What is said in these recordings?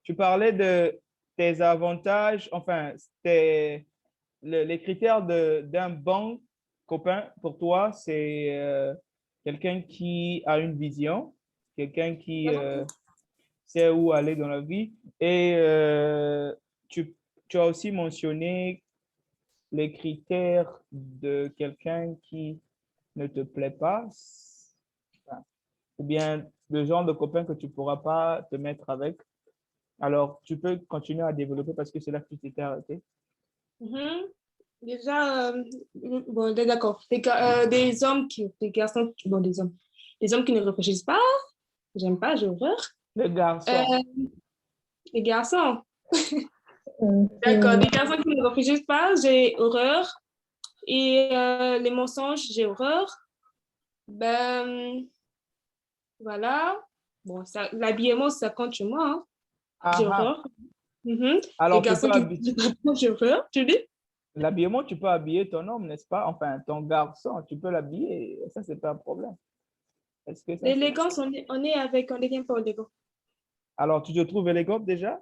tu parlais de tes avantages, enfin, les critères d'un bon copain pour toi, c'est quelqu'un qui a une vision, quelqu'un qui sait où aller dans la vie. Et tu as aussi mentionné les critères de quelqu'un qui ne te plaît pas, enfin, ou bien le genre de copain que tu ne pourras pas te mettre avec. Alors, tu peux continuer à développer parce que c'est là que tu t'étais arrêté. Mhm. Déjà, bon, d'accord. Des hommes des garçons, bon, des hommes qui ne réfléchissent pas, j'aime pas, j'ai horreur. Le garçon. Les garçons, d'accord, des garçons qui ne réfléchissent pas, j'ai horreur. Et les mensonges, j'ai horreur. Ben, voilà. Bon, l'habillement, ça compte chez moi, hein. Ah, J'ai ah. horreur. Mhm. Les Alors, tu peux garçons qui j'ai horreur, tu dis? l'habillement, tu peux habiller ton homme, n'est-ce pas? Enfin, ton garçon, tu peux l'habiller. Ça, c'est pas un problème. Est-ce que ça, c'est... L'élégance, on est bien pas élégant, Alors, tu te trouves élégante déjà?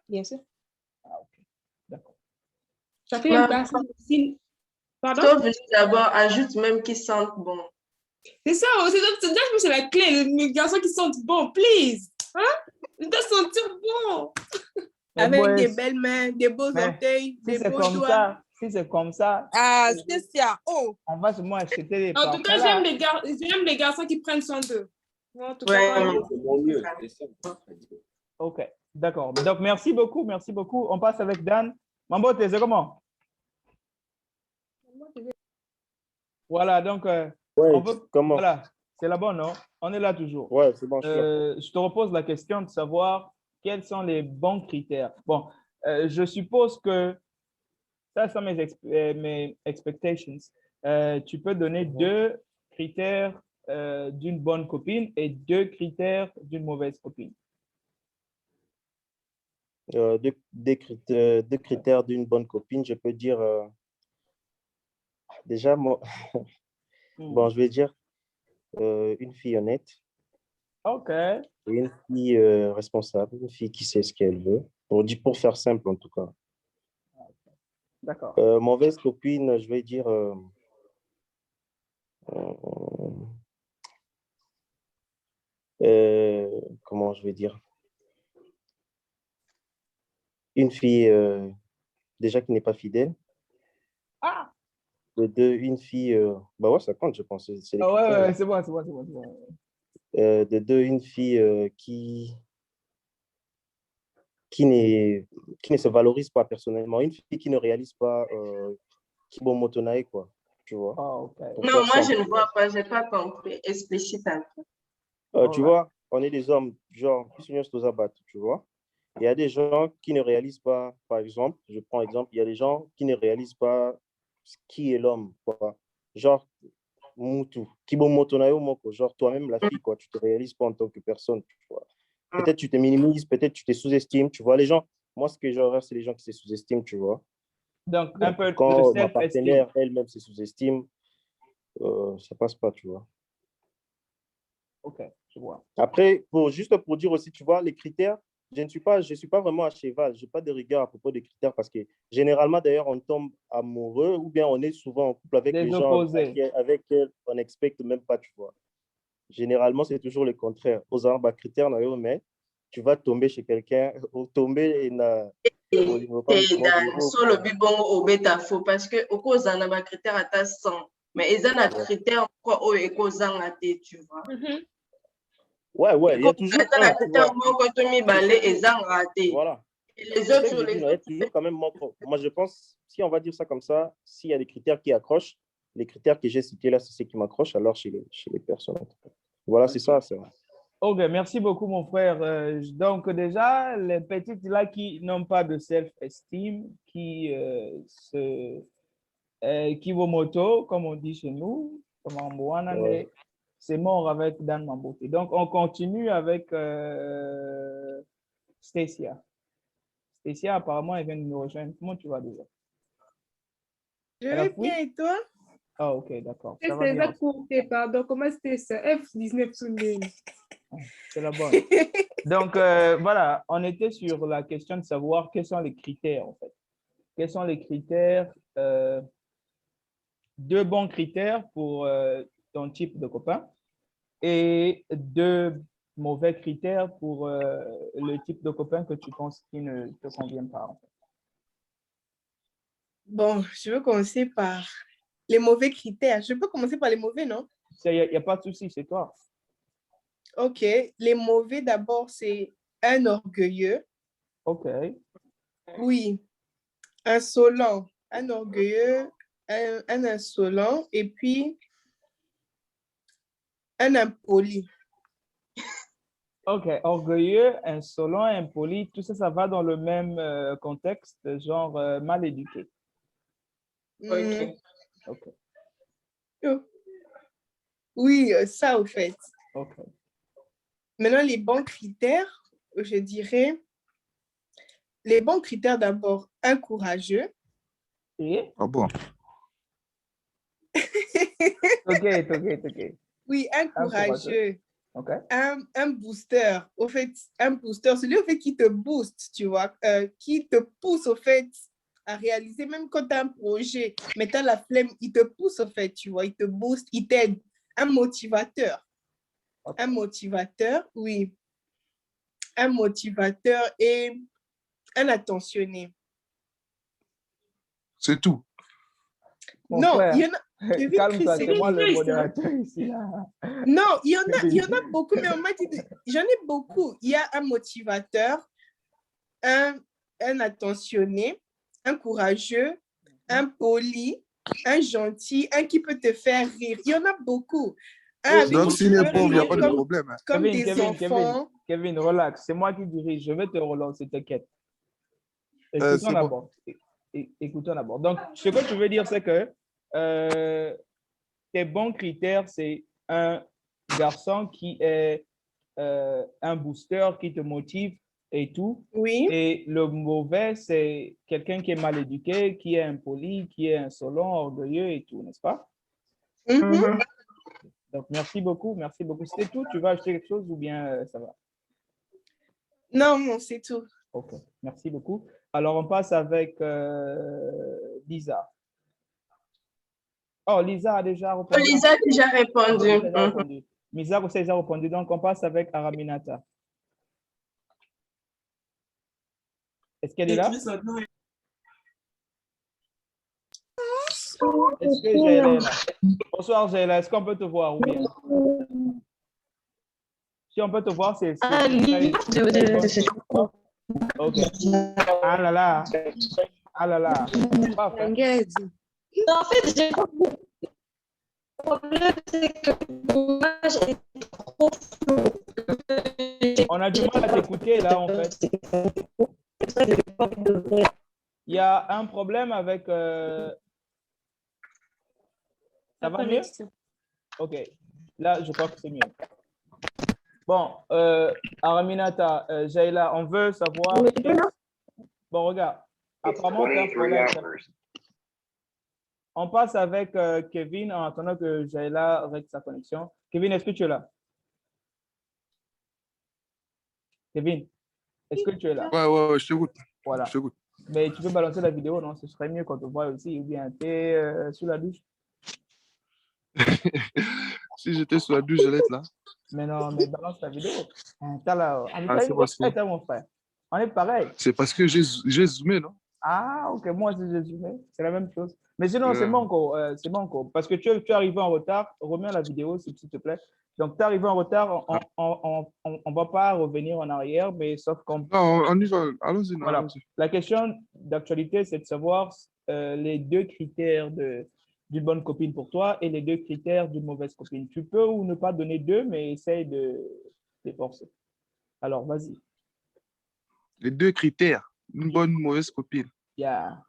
bien sûr. Ah, ok. D'accord. Ça fait une Non, personne aussi. Pardon? sauf d'abord, ajoute même qu'ils sentent bon. C'est ça, c'est la clé. Les garçons qui sentent bon, please. Hein? Ils doivent sentir bon. Mais Avec bon, des belles mains, des beaux mais orteils, si des c'est beaux comme doigts. ça, si c'est comme ça, Ah, Stécia, oh! on va seulement acheter des En tout cas, parfums là. j'aime les garçons qui prennent soin d'eux. En tout Ouais, cas, C'est bon mieux. C'est ça. Ok, d'accord. Donc, merci beaucoup, merci beaucoup. On passe avec Dan. Mambote, c'est comment? Voilà, donc, Ouais, on veut... comment? Voilà, c'est la bonne, non? On est là toujours. Ouais, c'est bon, je suis là. Je te repose la question de savoir quels sont les bons critères. Bon, je suppose que ça sont mes expectations. Tu peux donner deux critères d'une bonne copine et deux critères d'une mauvaise copine. Deux critères d'une bonne copine, je peux dire, déjà, moi, bon, je vais dire une fille honnête, OK. et une fille responsable, une fille qui sait ce qu'elle veut, pour faire simple en tout cas. D'accord. Mauvaise copine, je vais dire, comment je vais dire, une fille déjà qui n'est pas fidèle. Ah! De deux, une fille, bah ouais, ça compte, je pense, c'est les Ah ouais, critères. ouais, c'est bon, c'est bon, c'est bon, c'est bon. De deux, une fille qui ne se valorise pas personnellement, une fille qui ne réalise pas qui bon motonaï, quoi, tu vois. Ah, OK. Non, moi, je ne vois pas, je n'ai pas compris. Explicite un peu. Tu vois, on est des hommes, genre, qui sont tous abattus, tu vois. Il y a des gens qui ne réalisent pas, par exemple, je prends exemple, il y a des gens qui ne réalisent pas qui est l'homme, quoi. Genre, Moutou, qui bon motonaï, genre toi-même, la fille, quoi, tu te réalises pas en tant que personne, tu vois. Peut-être tu te minimises, peut-être tu te sous-estimes, tu vois. Les gens, moi, ce que j'aurais, c'est les gens qui se sous-estiment, tu vois. Donc, un peu de Quand ma self-esteem. partenaire, elle-même, se sous-estime, ça passe pas, tu vois. OK, je vois. Après, juste pour dire aussi, tu vois, les critères, je suis pas vraiment à cheval, je n'ai pas de rigueur à propos des critères parce que généralement, d'ailleurs, on tombe amoureux ou bien on est souvent en couple avec Des les gens opposés. avec qui on n'expecte même pas, tu vois. Généralement, c'est toujours le contraire. Aux arbres, critères, mais tu vas tomber chez quelqu'un, ou tomber na Solo bibongo obeta faux parce que au cause on a un critère à ta 100 mais ils ont un critère quoi au ekozanga te, tu vois. Ouais, il y a toujours un, tu vois. Voilà. Et les autres sur les il y a toujours quand même moi je pense, si on va dire ça comme ça, s'il y a des critères qui accrochent, les critères que j'ai cités là, c'est ceux qui m'accrochent alors chez les personnes. Voilà, c'est ça. OK, merci beaucoup, mon frère. Donc, déjà, les petites là qui n'ont pas de self-esteem, qui vont moto, comme on dit chez nous, comme en Boanane, Ouais. c'est mort avec Dan Mambote. Donc, on continue avec Stacia. Stacia, apparemment, elle vient de nous rejoindre. Comment tu vas déjà? Je vais bien et toi? Ah, OK, d'accord. Ça va C'est bien. ça pour tes pardon. Comment c'était ça? F19 sous le C'est la bonne. Donc, voilà, on était sur la question de savoir quels sont les critères, en fait. Quels sont les critères, deux bons critères pour ton type de copain et deux mauvais critères pour le type de copain que tu penses qui ne te convient pas, en fait. Bon, je veux commencer par les mauvais critères. Je peux commencer par les mauvais, non? Il n'y a pas de souci, c'est toi. OK. Les mauvais, d'abord, c'est un orgueilleux. OK. Oui. Insolent. Un orgueilleux, un insolent, et puis un impoli. OK. Orgueilleux, insolent, impoli, tout ça, ça va dans le même contexte, genre mal éduqué. Ok. OK. Oh. Oui, ça, au fait. OK. Maintenant, les bons critères, je dirais, les bons critères d'abord, un courageux. Et? Ah bon? OK. Oui, un Un courageux. courageux. OK. Un booster, au fait, un booster, celui au fait qui te booste, tu vois, qui te pousse au fait à réaliser, même quand tu as un projet, mais tu as la flemme, il te pousse au fait, tu vois, il te booste, il t'aide. Un motivateur. OK. Un motivateur, oui. Un motivateur et un attentionné. C'est tout. Mon Non, frère, il y en a. Kevin calme-toi, Chris, c'est moi le Chris, hein? modérateur ici, là. non, il y en a beaucoup, mais on m'a dit, j'en ai beaucoup. Il y a un motivateur, un attentionné, un courageux, un poli, un gentil, un qui peut te faire rire. Il y en a beaucoup. Un avec Donc, qui s'il tu est peux pauvre, il n'y a rigoler pas de problème. Hein. comme des enfants. Kevin, relax, c'est moi qui dirige, je vais te relancer, t'inquiète. C'est Écoutons bon. d'abord. Écoutons d'abord. Donc, ce que tu veux dire, c'est que tes bons critères, c'est un garçon qui est un booster, qui te motive et tout. Oui. Et le mauvais, c'est quelqu'un qui est mal éduqué, qui est impoli, qui est insolent, orgueilleux et tout, n'est-ce pas? Mhm. Donc, merci beaucoup, merci beaucoup. C'était tout? Tu vas acheter quelque chose ou bien ça va? Non, non, c'est tout. OK, merci beaucoup. Alors, on passe avec Lisa. Oh, Lisa a déjà répondu. Lisa a déjà répondu. Lisa a déjà répondu. Misa aussi a déjà répondu. Donc, on passe avec Araminata. Est-ce qu'elle est là? Est-ce que Jaëla est là? Bonsoir, Jaëla. Est-ce qu'on peut te voir ou bien? Si on peut te voir, c'est OK. Ah là là. Ah là là. Parfait. En fait, j'ai le problème, c'est que l'image est trop floue. On a du mal à t'écouter là, en fait. Il y a un problème avec... Ça va mieux? OK. Là, je crois que c'est mieux. Bon, Araminata, Jaïla, on veut savoir... Bon, regarde. Apparemment, tu as un problème. On passe avec Kevin en attendant que Jaïla règle sa connexion. Kevin, est-ce que tu es là? Kevin, est-ce que tu es là? Ouais, je t'écoute. Voilà. Je t'écoute. Mais tu peux balancer la vidéo, non? Ce serait mieux qu'on te voit aussi. Ou bien tu es sous la douche? Si j'étais sous la douche, j'allais être là. Mais non, mais balance ta vidéo. T'as là. C'est parce que... mon frère. On est pareil. C'est parce que j'ai zoomé, non? Ah, OK. Moi, j'ai résumé. C'est la même chose. Mais sinon, c'est Manco. C'est Manco. Parce que tu es arrivé en retard. Remets la vidéo, s'il te plaît. Donc, tu es arrivé en retard. On ne va pas revenir en arrière, mais sauf qu'on... Non, on y va. Allons-y. Voilà. Allons-y. La question d'actualité, c'est de savoir les deux critères d'une bonne copine pour toi et les deux critères d'une mauvaise copine. Tu peux ou ne pas donner deux, mais essaye de les forcer. Alors, vas-y. Les deux critères. Une bonne ou mauvaise copine. Yeah.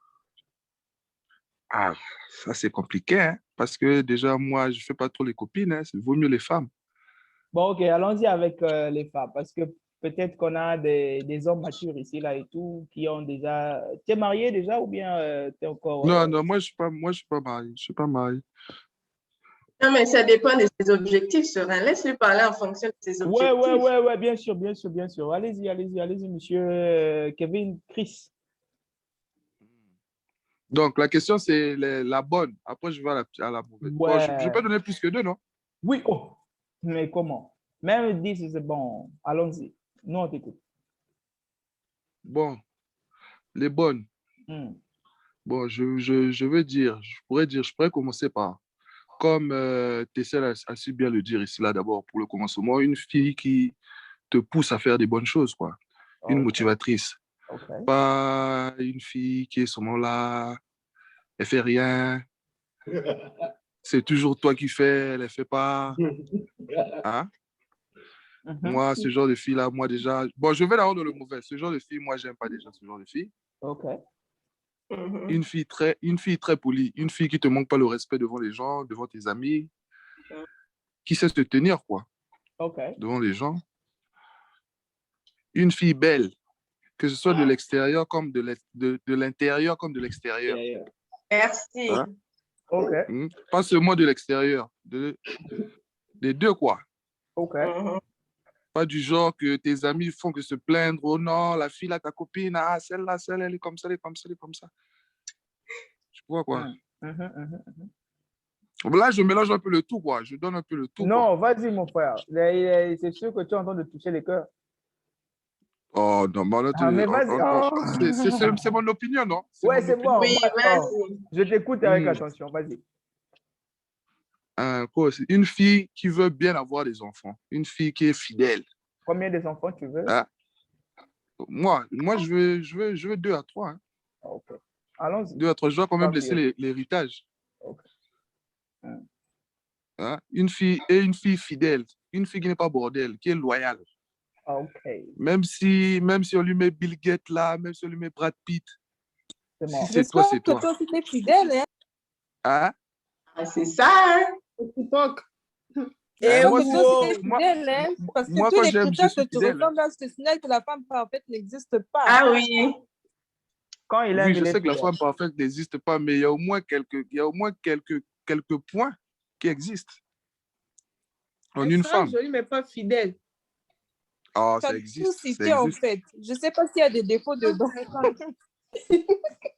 Ah, ça c'est compliqué, hein? Parce que déjà, moi, je ne fais pas trop les copines. Hein? Il vaut mieux les femmes. Bon, OK, allons-y avec les femmes. Parce que peut-être qu'on a des hommes matures ici, là et tout, qui ont déjà... Tu es marié déjà ou bien tu es encore... Non, moi, je suis pas marié. Je suis pas marié. Non, mais ça dépend de ses objectifs, Serein. Laisse-lui parler en fonction de ses Ouais, objectifs. bien sûr, bien sûr, bien sûr. Allez-y, monsieur Kevin, Chris. Donc, la question, c'est la bonne. Après, je vais à la mauvaise. Bon, je peux Ouais. donner plus que 2, non? Oui, oh, mais comment? Même 10, c'est bon. Allons-y. Nous, on t'écoute. Bon, les bonnes. Hmm. Bon, je veux dire, je pourrais commencer par, comme Tessel a su bien le dire ici, là, d'abord, pour le commencement, une fille qui te pousse à faire des bonnes choses, quoi. Une Ok, motivatrice. ok. Pas une fille qui est seulement là, elle fait rien, c'est toujours toi qui fais, elle ne fait pas. Hein? Mhm. Moi, ce genre de fille-là, moi déjà... Bon, je vais d'abord dans le mauvais. Ce genre de fille, moi, j'aime pas déjà ce genre de fille. Ok, Mhm. Une fille très polie, une fille qui te manque pas le respect devant les gens, devant tes amis, qui sait se tenir, quoi, ok. devant les gens. Une fille belle, que ce soit de l'extérieur comme de l'intérieur comme de l'extérieur. Merci. Hein? Ok, Pas seulement de l'extérieur, des deux, quoi. ok. Mhm. Pas du genre que tes amis font que se plaindre. Oh non, la fille là, ta copine, ah, celle-là, elle est comme ça, elle est comme ça, elle est comme ça. Tu vois, quoi. Là, je mélange un peu le tout, quoi. Je donne un peu le tout, quoi. Non, vas-y, mon frère. C'est sûr que tu es en train de toucher les cœurs. Oh, non, mais Ah, mais vas-y. Oh. c'est mon opinion, non? Ouais, mon c'est opinion. bon. Oui, Attends. vas-y. Je t'écoute avec attention. Vas-y. Quoi, c'est une fille qui veut bien avoir des enfants. Une fille qui est fidèle. Combien des enfants tu veux? Hein? Moi je veux 2 à 3. Hein. Ok. Allons-y. 2 à 3. Je dois quand même laisser Tranquille. l'héritage. Ok. Hein? Une fille fidèle. Une fille qui n'est pas bordel, qui est loyale. Ok. Même si on lui met Bill Gates là, même si on lui met Brad Pitt, C'est si bon. c'est toi, c'est toi. J'espère que toi aussi t'es fidèle, hein? Hein? Ah, c'est ça, hein? TikTok. Et moi, Toi aussi t'es moi, fidèle, hein? Parce que moi, tous quand les j'aime, je critères que suis tu fidèle. ressembles à ce signal que la femme parfaite n'existe pas. Ah oui. Quand il aime, Oui, je il est sais que la fidèle. femme parfaite n'existe pas, mais il y a au moins quelques points qui existent en elle une sera femme. jolie, mais pas fidèle. Ah, Tu as ça tout existe, ça cité en existe. fait. Je ne sais pas s'il y a des défauts dedans.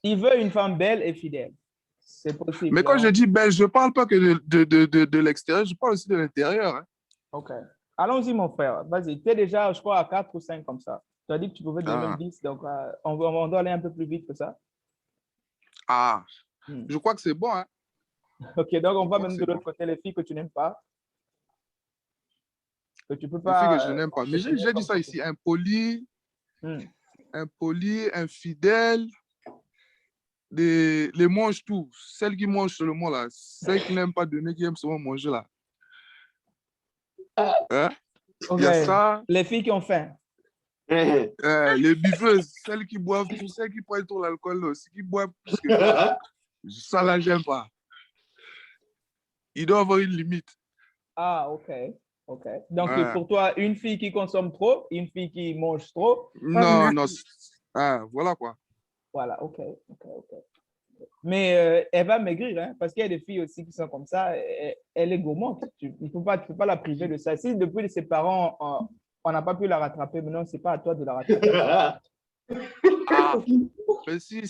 Il veut une femme belle et fidèle. C'est possible. Mais quand non? je dis belle, je ne parle pas que de l'extérieur, je parle aussi de l'intérieur. Hein. Ok. Allons-y, mon frère. Vas-y. Tu es déjà, je crois, à 4 ou 5 comme ça. Tu as dit que tu pouvais donner même 10. Donc, on doit aller un peu plus vite que ça. Je crois que c'est bon. Hein. Ok. Donc, on Je va crois que même de c'est l'autre bon. côté les filles que tu n'aimes pas. Que tu peux Les filles que pas. je n'aime pas. Mais j'ai dit ça ici. Impoli, infidèle, les mange tout. Celles qui mangent seulement là. Celles qui n'aiment pas donner, qui aiment seulement manger là. Hein? Ok. Il y a ça. Les filles qui ont faim. Les buveuses, celles qui boivent tout, celles qui prennent tout l'alcool aussi, qui boivent plus que toi. Ça là, j'aime pas. Il doit avoir une limite. Ah, ok. Ok. Donc, pour toi, une fille qui consomme trop, une fille qui mange trop. Non. Voilà quoi. Voilà, ok. Mais elle va maigrir, hein, parce qu'il y a des filles aussi qui sont comme ça. Elle est gourmande. Tu ne peux pas la priver de ça. Si depuis ses parents, on n'a pas pu la rattraper, maintenant, ce n'est pas à toi de la rattraper. Mais si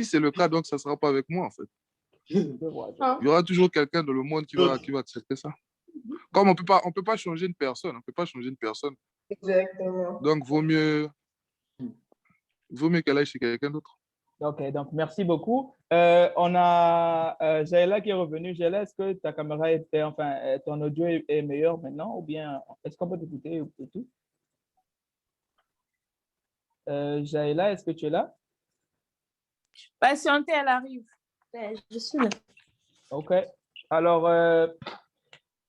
c'est le cas, donc ça ne sera pas avec moi en fait. Je vois. Il y aura toujours quelqu'un dans le monde qui va accepter ça. Comme on peut pas changer une personne, Exactement. Donc, vaut mieux qu'elle aille chez quelqu'un d'autre. Ok, donc merci beaucoup. On a Jaëla qui est revenue. Jaëla, est-ce que ta caméra ton audio est meilleur maintenant ou bien est-ce qu'on peut t'écouter et tout? Jaëla, est-ce que tu es là? Patientez, elle arrive. Je suis là. Ok. Alors,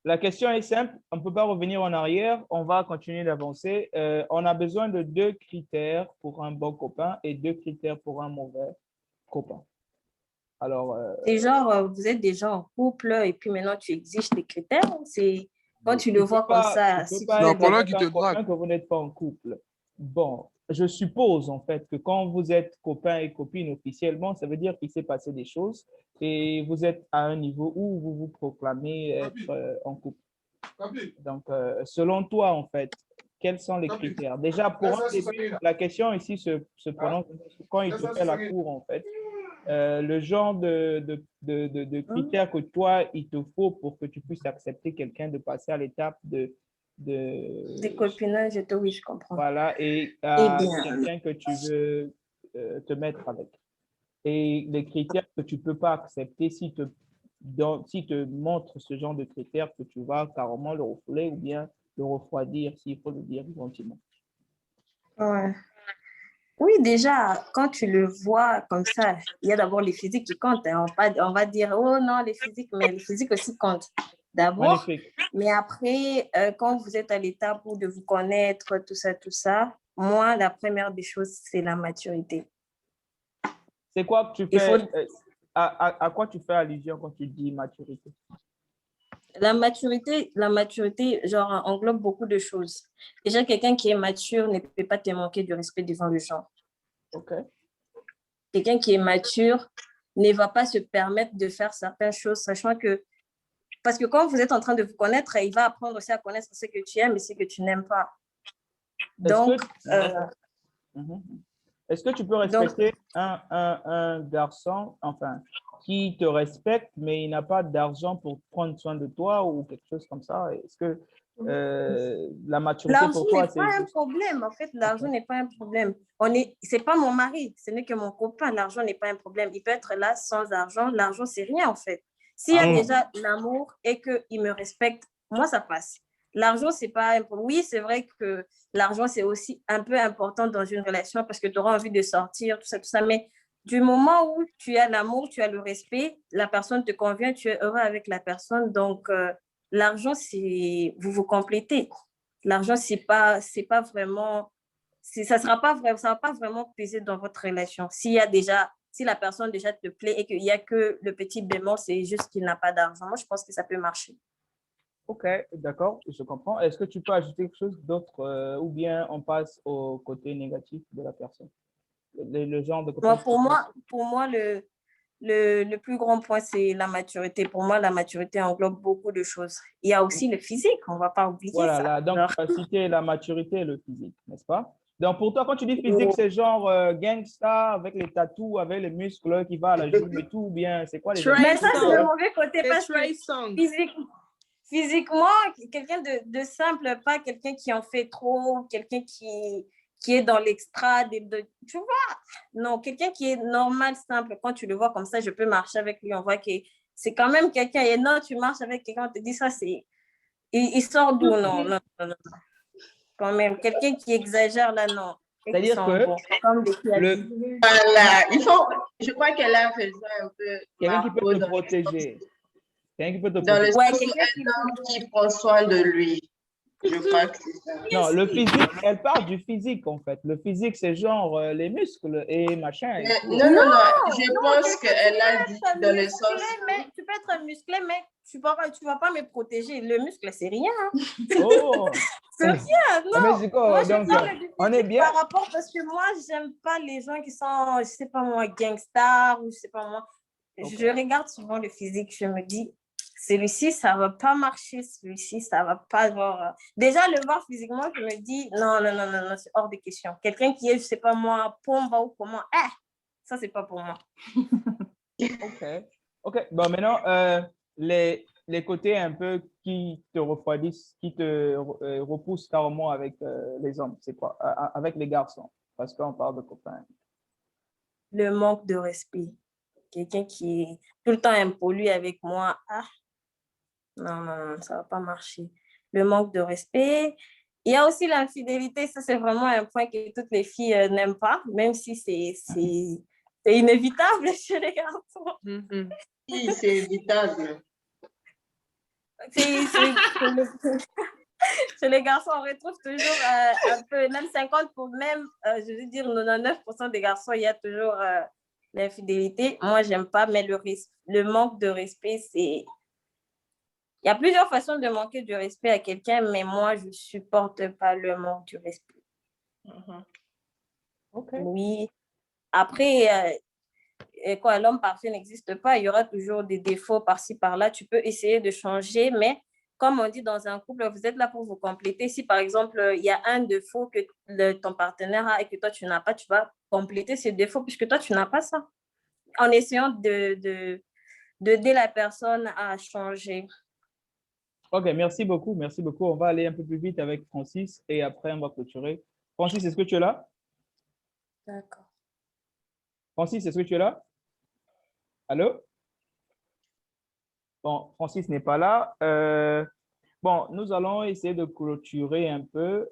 la question est simple. On ne peut pas revenir en arrière. On va continuer d'avancer. On a besoin de 2 critères pour un bon copain et 2 critères pour un mauvais copain. Alors, C'est genre, vous êtes déjà en couple et puis maintenant tu exiges des critères. C'est quand tu le vois comme ça. Tu peux Si pas Non, être pendant avec qu'il un te copain drague. que vous n'êtes pas en couple. Bon, je suppose en fait que quand vous êtes copain et copine officiellement, ça veut dire qu'il s'est passé des choses et vous êtes à un niveau où vous vous proclamez être en couple. Donc, selon toi, en fait, quels sont les critères? Déjà, pour un début, la question ici se prononce quand il te fait la cour, en fait. Le genre de critères que toi, il te faut pour que tu puisses accepter quelqu'un de passer à l'étape Des copinages, oui, je comprends. voilà, et Eh bien, quelqu'un que tu veux te mettre avec. Et les critères que tu ne peux pas accepter si te montre ce genre de critères que tu vas carrément le refouler ou bien le refroidir, s'il faut le dire gentiment. ouais. Oui, déjà, quand tu le vois comme ça, il y a d'abord les physiques qui comptent, hein. On va dire, oh non, les physiques, mais les physiques aussi comptent d'abord. Magnifique. Mais après, quand vous êtes à l'étape où de vous connaître, tout ça, moi, la première des choses, c'est la maturité. C'est quoi que tu Il faut... fais, à quoi tu fais allusion quand tu dis maturité? La maturité, genre, englobe beaucoup de choses. Déjà, quelqu'un qui est mature ne peut pas te manquer du respect devant les gens. OK. Quelqu'un qui est mature ne va pas se permettre de faire certaines choses, sachant que, parce que quand vous êtes en train de vous connaître, il va apprendre aussi à connaître ce que tu aimes et ce que tu n'aimes pas. Donc, est-ce que tu peux respecter un garçon, enfin, qui te respecte, mais il n'a pas d'argent pour prendre soin de toi ou quelque chose comme ça? Est-ce que la maturité l'argent pour toi, n'est c'est pas un juste... problème. En fait, l'argent n'est pas un problème. C'est pas mon mari, ce n'est que mon copain. L'argent n'est pas un problème. Il peut être là sans argent. L'argent, c'est rien, en fait. S'il y a déjà l'amour et qu'il me respecte, moi, ça passe. L'argent, c'est pas un problème. Oui, c'est vrai que l'argent, c'est aussi un peu important dans une relation parce que tu auras envie de sortir, tout ça. Mais du moment où tu as l'amour, tu as le respect, la personne te convient, tu es heureux avec la personne. Donc, l'argent, c'est vous vous complétez. L'argent, c'est pas vraiment, ça va pas vraiment peser dans votre relation. Si la personne déjà te plaît et qu'il y a que le petit bémol, c'est juste qu'il n'a pas d'argent. Moi, je pense que ça peut marcher. OK, d'accord, je comprends. Est-ce que tu peux ajouter quelque chose d'autre ou bien on passe au côté négatif de la personne? Le genre de Bon, pour moi, le plus grand point, c'est la maturité. Pour moi, la maturité englobe beaucoup de choses. Il y a aussi le physique, on ne va pas oublier voilà, ça. là, donc Alors, tu as cité la maturité et le physique, n'est-ce pas? Donc pour toi, quand tu dis physique, c'est genre gangsta avec les tatous, avec les muscles qui va à la gym et tout, ou bien c'est quoi les mais ça, c'est le Song. mauvais côté C'est parce que Trey Song. physiquement, quelqu'un de simple, pas quelqu'un qui en fait trop, quelqu'un qui est dans l'extra, tu vois? Non, quelqu'un qui est normal, simple. Quand tu le vois comme ça, je peux marcher avec lui. On voit que c'est quand même quelqu'un. Et non, tu marches avec quelqu'un, on te dit ça, c'est... Il sort d'où? Non. Quand même, quelqu'un qui exagère là, non. Et qui C'est-à-dire sont que bons. Comme des filles Voilà, je crois qu'elle a fait ça un peu quelqu'un qui peut Marco te protéger. Quelqu'un qui peut te dans le protéger. sens où un homme qui prend soin de lui. Je crois que c'est ça. Non, le physique, elle parle du physique en fait. Le physique, c'est genre les muscles et machin. Et tout. Non, je pense qu'elle a dit dans le sens... Tu peux être musclé, mais tu vas pas me protéger. Le muscle, c'est rien. Oh! C'est rien, non. Mexico, Moi, je donc, parle du on est physique bien. par rapport, parce que moi, j'aime pas les gens qui sont, je sais pas moi, gangsters ou je sais pas moi. Okay. Je regarde souvent le physique, je me dis, celui-ci, ça va pas marcher, celui-ci, ça va pas genre... Déjà, le voir physiquement, je me dis, non, c'est hors de question. Quelqu'un qui est, je sais pas moi, Pomba ou comment, ça, c'est pas pour moi. OK. Bon, maintenant, les côtés un peu qui te refroidissent, qui te repoussent carrément avec les hommes, c'est quoi? Avec les garçons, parce qu'on parle de copains. Le manque de respect. Quelqu'un qui est tout le temps impoli avec moi, non, ça va pas marcher. Le manque de respect. Il y a aussi l'infidélité, ça c'est vraiment un point que toutes les filles n'aiment pas, même si c'est inévitable chez les garçons. Oui, c'est évitable. Chez les garçons, on retrouve toujours un peu, même 50 pour même, je veux dire 99% des garçons, il y a toujours l'infidélité. Moi, j'aime pas, mais le manque de respect, c'est... Il y a plusieurs façons de manquer du respect à quelqu'un, mais moi, je ne supporte pas le manque du respect. OK. Oui. Après, quoi, l'homme parfait n'existe pas. Il y aura toujours des défauts par-ci, par-là. Tu peux essayer de changer, mais comme on dit dans un couple, vous êtes là pour vous compléter. Si, par exemple, il y a un défaut que ton partenaire a et que toi, tu n'as pas, tu vas compléter ce défaut puisque toi, tu n'as pas ça. En essayant d'aider la personne à changer. OK, merci beaucoup. Merci beaucoup. On va aller un peu plus vite avec Francis et après, on va clôturer. Francis, est-ce que tu es là? D'accord. Francis, est-ce que tu es là? Allô? Bon, Francis n'est pas là. Bon, nous allons essayer de clôturer un peu.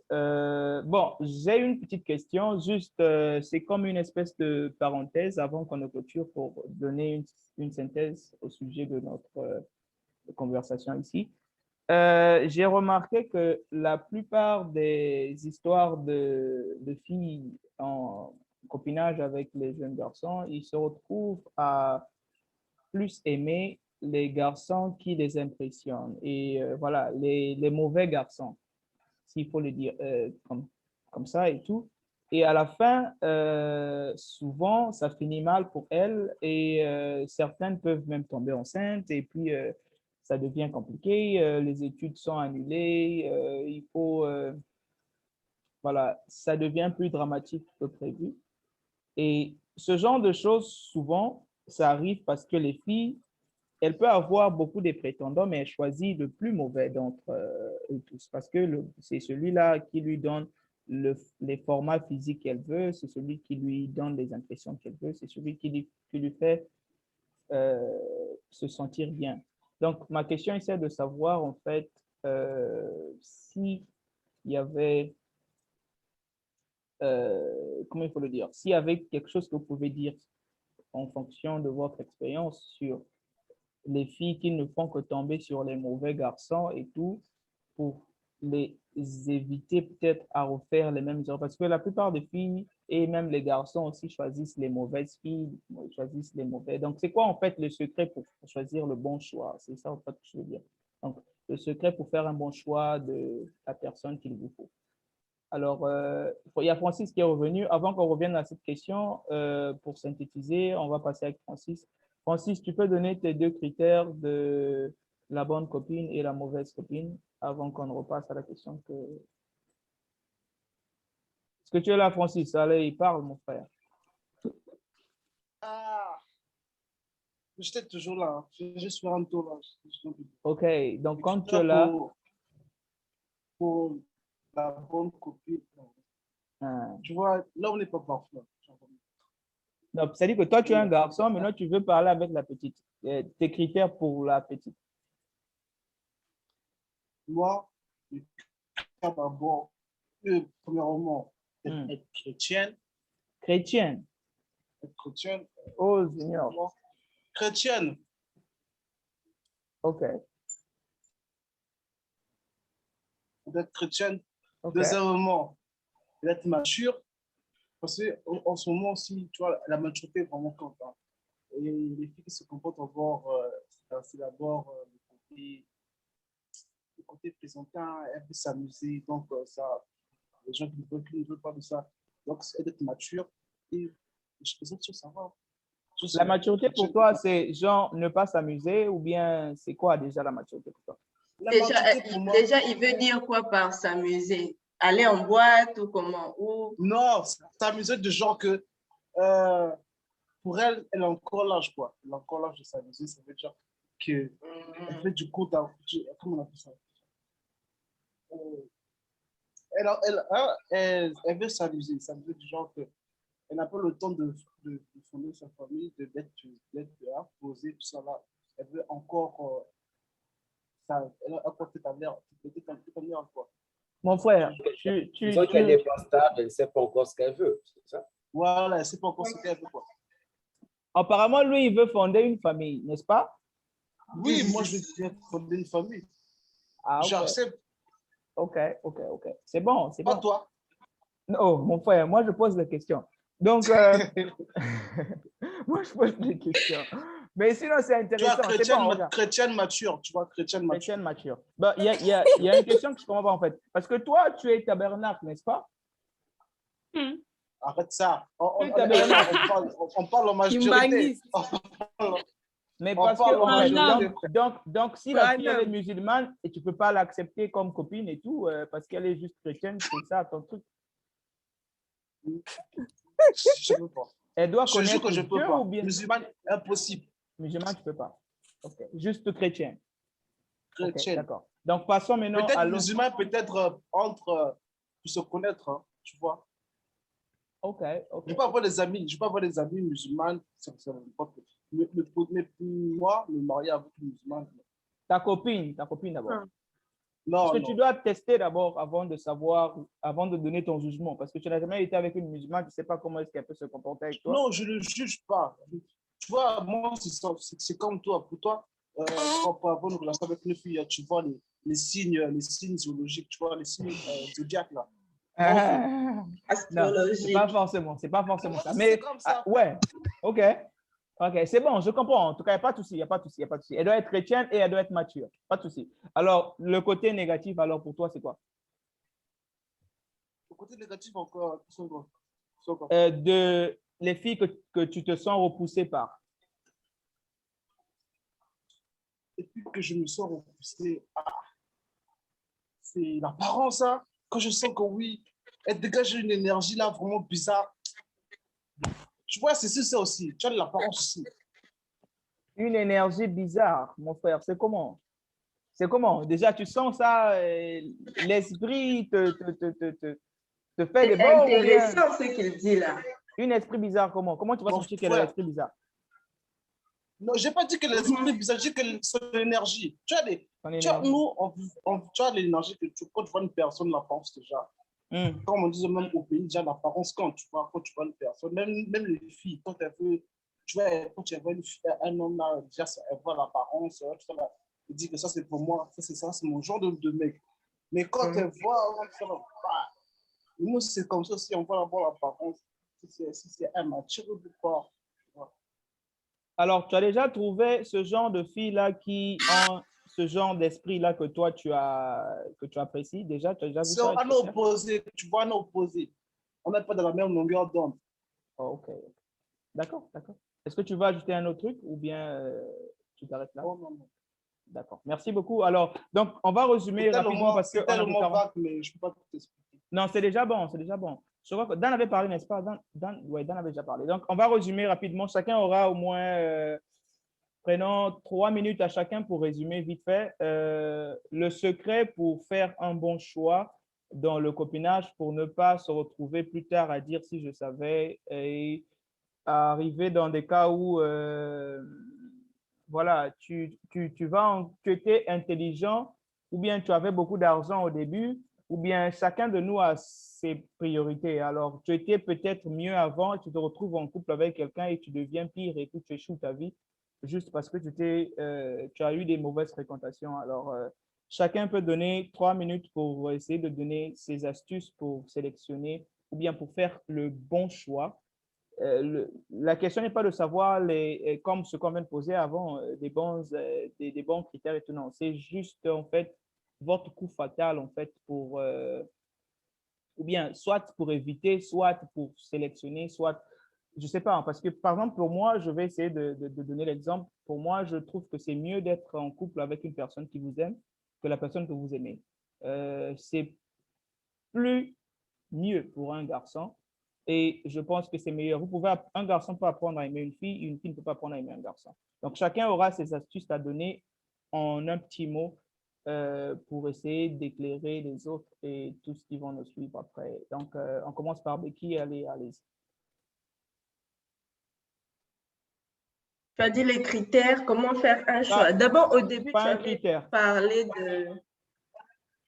Bon, j'ai une petite question, juste, c'est comme une espèce de parenthèse avant qu'on ne clôture pour donner une synthèse au sujet de notre conversation ici. J'ai remarqué que la plupart des histoires de filles en copinage avec les jeunes garçons, ils se retrouvent à plus aimer les garçons qui les impressionnent. Et voilà, les mauvais garçons, s'il faut le dire comme ça et tout. Et à la fin, souvent, ça finit mal pour elles et certaines peuvent même tomber enceintes et puis ça devient compliqué. Les études sont annulées. Il faut, voilà, ça devient plus dramatique que prévu. Et ce genre de choses, souvent, ça arrive parce que les filles, elles peuvent avoir beaucoup de prétendants, mais elles choisissent le plus mauvais d'entre eux tous parce que c'est celui-là qui lui donne les formats physiques qu'elle veut, c'est celui qui lui donne les impressions qu'elle veut, c'est celui qui lui fait se sentir bien. Donc, ma question essaie de savoir, en fait, s'il y avait comment il faut le dire, s'il y avait quelque chose que vous pouvez dire en fonction de votre expérience sur les filles qui ne font que tomber sur les mauvais garçons et tout, pour les éviter peut-être à refaire les mêmes erreurs. Parce que la plupart des filles et même les garçons aussi choisissent les mauvaises filles, choisissent les mauvais. Donc, c'est quoi en fait le secret pour choisir le bon choix? C'est ça en fait que je veux dire. Donc, le secret pour faire un bon choix de la personne qu'il vous faut. Alors, il y a Francis qui est revenu. Avant qu'on revienne à cette question, pour synthétiser, on va passer avec Francis. Francis, tu peux donner tes deux critères de la bonne copine et la mauvaise copine avant qu'on ne repasse à la question que… Est-ce que tu es là, Francis? Allez, parle, mon frère. Ah, j'étais toujours là. Je suis en tour là. OK, donc quand tu es là… Pour la bonne copine. Tu vois, l'homme n'est pas parfait. Donc, c'est-à-dire que toi, tu es un garçon, maintenant tu veux parler avec la petite. Tes critères pour la petite. Moi, le critère d'abord, premièrement, être chrétienne. Chrétienne. Être chrétienne. Oh, Seigneur. Chrétienne. OK. D'être chrétienne. Okay. Deuxièmement, d'être mature. Parce qu'en ce moment aussi, tu vois, la maturité est vraiment compte. Hein. Et les filles qui se comportent d'abord, c'est d'abord le côté présentant, elles veulent s'amuser. Donc, ça, les gens qui ne veulent pas de ça. Donc, c'est d'être mature. Et les autres choses, ça va. La maturité pour toi, c'est genre ne pas s'amuser ou bien c'est quoi déjà la maturité pour toi? Déjà, il veut dire quoi par s'amuser? Aller en boîte ou comment? Non, s'amuser de genre que pour elle, elle a encore l'âge, quoi. Elle a encore l'âge de s'amuser, ça veut dire qu'elle fait du coup, comment on appelle ça? Elle veut s'amuser, ça veut dire du genre qu'elle n'a pas le temps de fonder sa famille, d'être là, poser, tout ça là. Elle veut encore elle a encore peut-être un air, quoi. Mon frère, disons qu'elle n'est pas stable, elle ne sait pas encore ce qu'elle veut, c'est ça? Voilà, elle ne sait pas encore ce qu'elle veut, quoi. Apparemment, lui, il veut fonder une famille, n'est-ce pas? Oui, moi, je veux fonder une famille. Ah, okay. J'accepte. OK. C'est bon, c'est bon. Pas toi. Non, mon frère, moi, je pose des questions. Donc, moi, je pose des questions. Mais sinon, c'est intéressant. Tu vois, chrétienne mature. Tu vois, chrétienne mature. Chrétienne mature. Ben, il y a une question que je ne comprends pas, en fait. Parce que toi, tu es tabernacle, n'est-ce pas? Arrête ça. Tu es tabernacle. On parle en majorité. Kimbanguiste. Mais On parce parle en que, en fait, majorité. donc, si la fille elle est Branham. musulmane et tu ne peux pas l'accepter comme copine et tout, parce qu'elle est juste chrétienne, c'est ça ton truc. Je peux pas. Elle doit Je jure connaître que je peux Dieu pas. ou bien Musulman, impossible. musulman, tu ne peux pas. Ok. Juste chrétien. Ok, Chrétien. d'accord. Donc, passons maintenant Peut-être à l'autre. musulman, peut-être entre pour se connaître, hein, tu vois. Ok, ok. Je ne vais pas avoir des amis. Je vais pas avoir des amis musulmans. Mais moi, me marier avec une musulmane. Ta copine d'abord. Ah. Non, Parce que non. tu dois tester d'abord avant de savoir, avant de donner ton jugement. Parce que tu n'as jamais été avec une musulmane, tu ne sais pas comment est-ce qu'elle peut se comporter avec toi. Non, je ne le juge pas. Tu vois, moi, c'est comme toi. Pour toi, pour avoir une relation avec une fille, tu vois les signes zoologiques, tu vois, les signes zodiaques là. Non, c'est pas forcément ça. C'est Mais comme ça. ouais, ok. Ok, c'est bon, je comprends. En tout cas, il n'y a pas de souci, il n'y a pas de souci, il n'y a pas de souci. Elle doit être chrétienne et elle doit être mature. Pas de souci. Alors, le côté négatif, alors pour toi, c'est quoi? Le côté négatif encore, c'est quoi? De les filles que tu te sens repoussé par. Et puis que je me sens repoussé, c'est l'apparence, hein. Quand je sens que oui, elle dégage une énergie là vraiment bizarre. Tu vois, c'est ça aussi. Tu as de l'apparence aussi. Une énergie bizarre, mon frère, c'est comment? C'est comment? Déjà, tu sens ça, l'esprit te fait des C'est bords ou bien intéressant ce qu'il dit là. un esprit bizarre, comment? Comment tu vas Mon sentir qu'elle a frère. l'esprit bizarre? Non, je n'ai pas dit que l'esprit est bizarre, j'ai dit que son énergie. Tu as des. Ton Tu as, énergie. nous, tu as l'énergie que quand tu vois une personne, l'apparence déjà. Comme on dit même au pays, déjà l'apparence, quand tu vois une personne, même les filles, quand elles veulent, tu vois, quand tu vois un homme là, déjà, elle voit l'apparence, elle dit que ça c'est pour moi, ça c'est mon genre de mec. Mais quand elle voit, nous c'est comme ça, si on voit d'abord l'apparence, si c'est un mature ou pas. Alors, tu as déjà trouvé ce genre de filles-là qui ont ce genre d'esprit-là que toi, tu apprécies déjà? Tu as déjà vu C'est ça? un opposé, tu vois, un opposé. On n'est pas dans la même longueur d'onde. Oh, ok. D'accord, d'accord. Est-ce que tu vas ajouter un autre truc ou bien tu t'arrêtes là? Oh, non, non. D'accord. Merci beaucoup. Alors, donc, on va résumer rapidement parce que c'est tellement vague, mais je ne peux pas t'expliquer. Non, c'est déjà bon, c'est déjà bon. Je crois que Dan avait parlé, n'est-ce pas? Oui, Dan avait déjà parlé. Donc, on va résumer rapidement. Chacun aura au moins, prenons 3 minutes à chacun pour résumer vite fait. Le secret pour faire un bon choix dans le copinage, pour ne pas se retrouver plus tard à dire si je savais et à arriver dans des cas où, voilà, tu étais intelligent ou bien tu avais beaucoup d'argent au début, ou bien chacun de nous a ses priorités. Alors, tu étais peut-être mieux avant et tu te retrouves en couple avec quelqu'un et tu deviens pire et puis tu échoues ta vie juste parce que tu as eu des mauvaises fréquentations. Alors, chacun peut donner 3 minutes pour essayer de donner ses astuces pour sélectionner ou bien pour faire le bon choix. La question n'est pas de savoir, comme ce qu'on vient de poser avant, des bons critères et tout. Non, c'est juste en fait votre coup fatal en fait pour, ou bien soit pour éviter, soit pour sélectionner, soit, je ne sais pas, hein, parce que par exemple pour moi, je vais essayer de donner l'exemple. Pour moi, je trouve que c'est mieux d'être en couple avec une personne qui vous aime que la personne que vous aimez. C'est plus mieux pour un garçon. Et je pense que c'est meilleur. Un garçon peut apprendre à aimer une fille ne peut pas apprendre à aimer un garçon. Donc, chacun aura ses astuces à donner en un petit mot pour essayer d'éclairer les autres et tout ce qui vont nous suivre après. Donc, on commence par Becky. Allez. Tu as dit les critères, comment faire un choix. D'abord, au début, tu avais parlé de…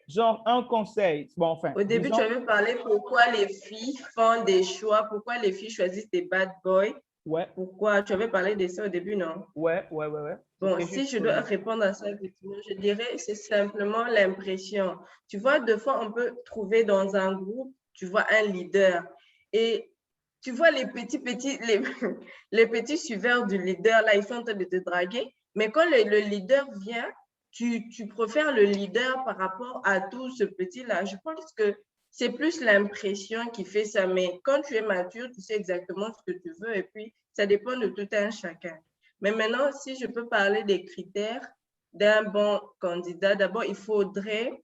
Genre un conseil. Bon, enfin. Au début, tu avais parlé pourquoi les filles font des choix, pourquoi les filles choisissent des bad boys. Ouais. Pourquoi? Tu avais parlé de ça au début, non? Ouais. Bon, si je dois répondre à ça, je dirais c'est simplement l'impression. Tu vois, deux fois, on peut trouver dans un groupe, tu vois un leader et tu vois les petits suiveurs du leader, là, ils sont en train de te draguer. Mais quand le leader vient, tu préfères le leader par rapport à tout ce petit-là. Je pense que c'est plus l'impression qui fait ça. Mais quand tu es mature, tu sais exactement ce que tu veux et puis ça dépend de tout un chacun. Mais maintenant, si je peux parler des critères d'un bon candidat, d'abord, il faudrait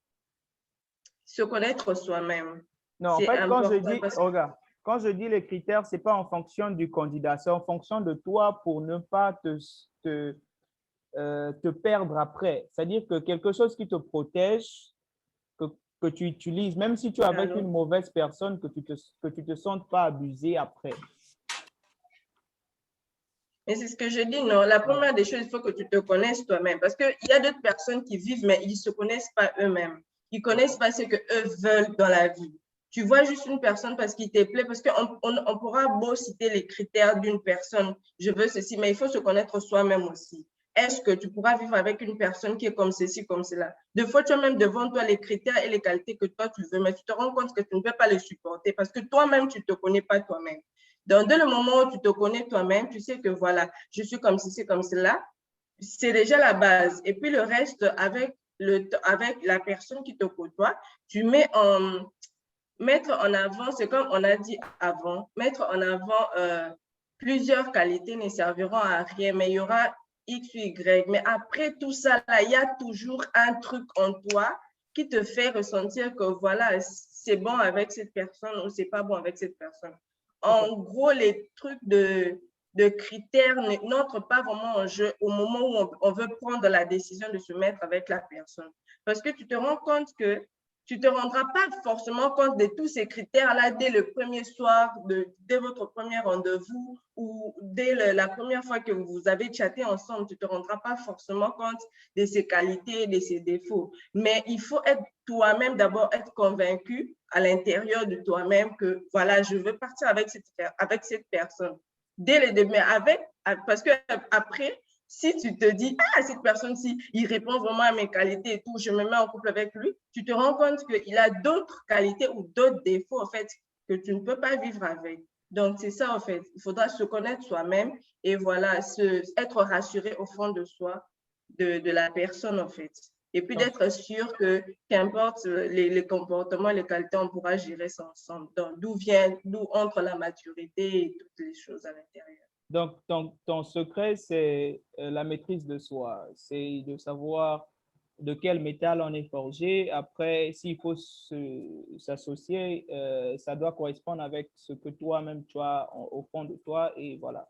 se connaître soi-même. Non, en C'est fait, quand je important dis, parce que regarde, quand je dis les critères, ce n'est pas en fonction du candidat, c'est en fonction de toi pour ne pas te perdre après. C'est-à-dire que quelque chose qui te protège, que, que tu utilises, même si tu es avec une mauvaise personne, que tu te sentes pas abusé après. mais c'est ce que je dis, non. La première des choses, il faut que tu te connaisses toi-même. Parce qu'il y a d'autres personnes qui vivent, mais ils ne se connaissent pas eux-mêmes. Ils ne connaissent pas ce qu'eux veulent dans la vie. Tu vois juste une personne parce qu'il te plaît, parce qu'on pourra beau citer les critères d'une personne, je veux ceci, mais il faut se connaître soi-même aussi. Est-ce que tu pourras vivre avec une personne qui est comme ceci, comme cela? Des fois, tu as même devant toi les critères et les qualités que toi tu veux, mais tu te rends compte que tu ne peux pas les supporter parce que toi-même, tu ne te connais pas toi-même. Donc, dès le moment où tu te connais toi-même, tu sais que voilà, je suis comme ceci, comme cela, c'est déjà la base. Et puis le reste, avec la personne qui te côtoie, tu mettre en avant, c'est comme on a dit avant, mettre en avant plusieurs qualités ne serviront à rien, mais il y aura X ou Y. Mais après tout ça, là, il y a toujours un truc en toi qui te fait ressentir que voilà, c'est bon avec cette personne ou c'est pas bon avec cette personne. En gros, les trucs de critères n'entrent pas vraiment en jeu au moment où on veut prendre la décision de se mettre avec la personne. Parce que tu te rends compte que tu ne te rendras pas forcément compte de tous ces critères-là dès le premier soir, dès votre premier rendez-vous ou dès la première fois que vous avez chatté ensemble. Tu ne te rendras pas forcément compte de ses qualités et de ses défauts. Mais il faut être toi-même, d'abord être convaincu à l'intérieur de toi-même que voilà, je veux partir avec cette personne. Dès le début, parce que après, si tu te dis, ah, cette personne-ci, il répond vraiment à mes qualités et tout, je me mets en couple avec lui, tu te rends compte qu'il a d'autres qualités ou d'autres défauts, en fait, que tu ne peux pas vivre avec. Donc, c'est ça, en fait. Il faudra se connaître soi-même et voilà, être rassuré au fond de soi, de la personne, en fait. Et puis d'être sûr que, qu'importe les comportements, les qualités, on pourra gérer ça ensemble. Donc, d'où entre la maturité et toutes les choses à l'intérieur. Donc, ton secret, c'est la maîtrise de soi. C'est de savoir de quel métal on est forgé. Après, s'il faut s'associer, ça doit correspondre avec ce que toi-même tu as au fond de toi. Et voilà.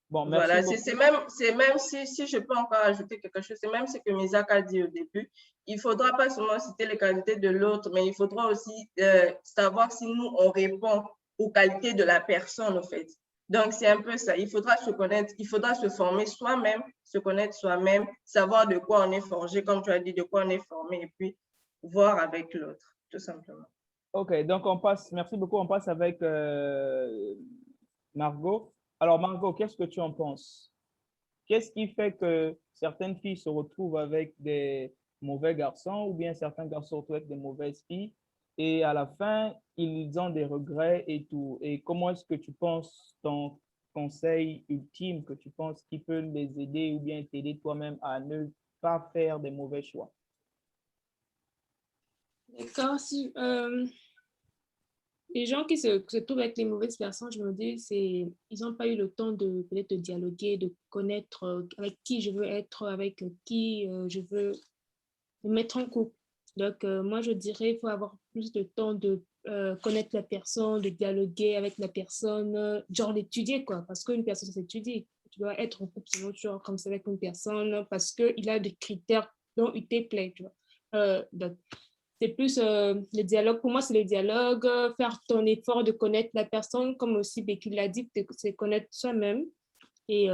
Bon, merci voilà, beaucoup. c'est même si je peux encore ajouter quelque chose, c'est même ce que Misak a dit au début. Il ne faudra pas seulement citer les qualités de l'autre, mais il faudra aussi savoir si nous, on répond aux qualités de la personne, en fait. Donc, c'est un peu ça. Il faudra se connaître, il faudra se former soi-même, se connaître soi-même, savoir de quoi on est forgé, comme tu as dit, de quoi on est formé, et puis voir avec l'autre, tout simplement. OK, donc on passe, merci beaucoup. On passe avec Margot. Alors, Margot, qu'est-ce que tu en penses? Qu'est-ce qui fait que certaines filles se retrouvent avec des mauvais garçons ou bien certains garçons se retrouvent avec des mauvaises filles et à la fin, ils ont des regrets et tout. Et comment est-ce que tu penses, ton conseil ultime que tu penses qui peut les aider ou bien t'aider toi-même à ne pas faire des mauvais choix? D'accord. Les gens qui se trouvent avec les mauvaises personnes, je me dis, ils n'ont pas eu le temps de peut-être de dialoguer, de connaître avec qui je veux être, avec qui je veux me mettre en couple. Donc, moi, je dirais qu'il faut avoir plus de temps de connaître la personne, de dialoguer avec la personne, genre d'étudier, quoi. Parce qu'une personne, ça s'étudie. Tu dois être en couple, sinon tu comme ça avec une personne, parce qu'il a des critères dont il te plaît, tu vois. Donc, c'est plus le dialogue. Pour moi, c'est le dialogue, faire ton effort de connaître la personne, comme aussi Becky l'a dit, c'est connaître soi-même. Et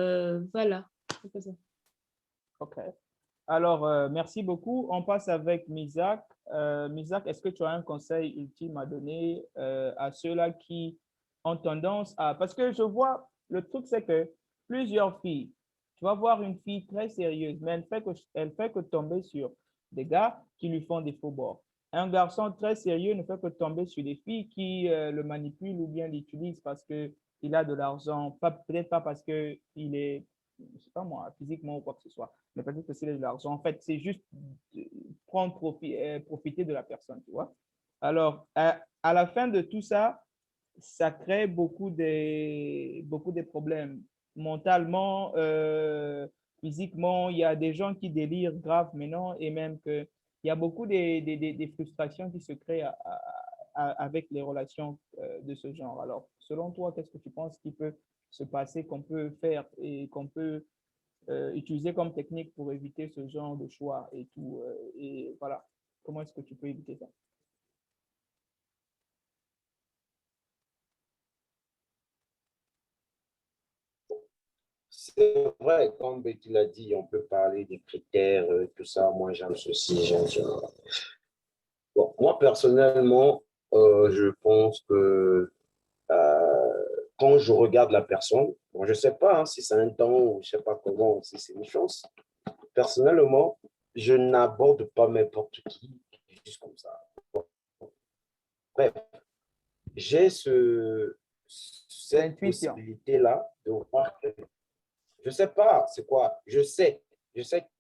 voilà. C'est ça. OK. Alors, merci beaucoup. On passe avec Misak. Misak, est-ce que tu as un conseil ultime à donner à ceux-là qui ont tendance à... Parce que je vois, le truc, c'est que plusieurs filles, tu vas voir une fille très sérieuse, mais elle fait que tomber sur des gars qui lui font des faux bords. Un garçon très sérieux ne fait que tomber sur des filles qui le manipulent ou bien l'utilisent parce qu'il a de l'argent, peut-être pas parce qu'il est, je sais pas moi, physiquement ou quoi que ce soit, mais peut-être que c'est de l'argent. En fait, c'est juste profiter de la personne, tu vois. Alors, à la fin de tout ça, ça crée beaucoup de problèmes. Mentalement, physiquement, il y a des gens qui délirent grave maintenant et même que il y a beaucoup de frustrations qui se créent avec les relations de ce genre. Alors, selon toi, qu'est-ce que tu penses qui peut se passer, qu'on peut faire et qu'on peut utiliser comme technique pour éviter ce genre de choix et tout et voilà, comment est-ce que tu peux éviter ça? C'est vrai, comme Betty l'a dit, on peut parler des critères, tout ça. Moi, j'aime ceci, j'aime cela. Bon, moi, personnellement, je pense que quand je regarde la personne, bon, je ne sais pas hein, si c'est un temps ou je ne sais pas comment, si c'est une chance. Personnellement, je n'aborde pas n'importe qui, juste comme ça. Bref, j'ai cette L'intuition. possibilité-là de voir que, je ne sais pas, c'est quoi, je sais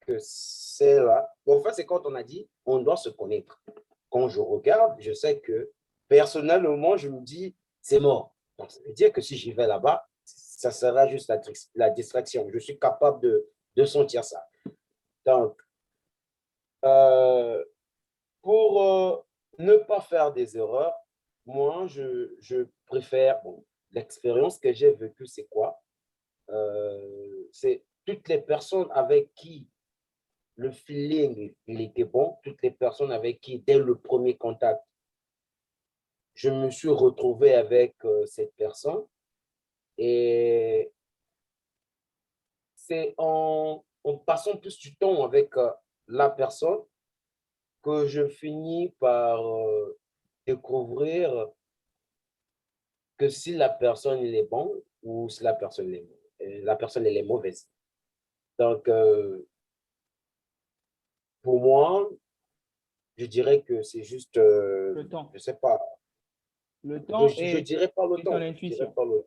que c'est là. Bon, en fait, c'est quand on a dit, on doit se connaître. Quand je regarde, je sais que personnellement, je me dis, c'est mort. Donc, ça veut dire que si j'y vais là-bas, ça sera juste la distraction. Je suis capable de sentir ça. Donc, pour ne pas faire des erreurs, moi, je préfère, bon, l'expérience que j'ai vécue, c'est quoi? C'est toutes les personnes avec qui le feeling il était bon, toutes les personnes avec qui, dès le premier contact, je me suis retrouvé avec cette personne. Et c'est en passant plus du temps avec la personne que je finis par découvrir que si la personne il est bon ou si la personne elle est mauvaise. Donc, pour moi, je dirais que c'est juste, Le temps. je sais pas, Le temps je dirais pas le et ton temps, je dirais intuition. pas le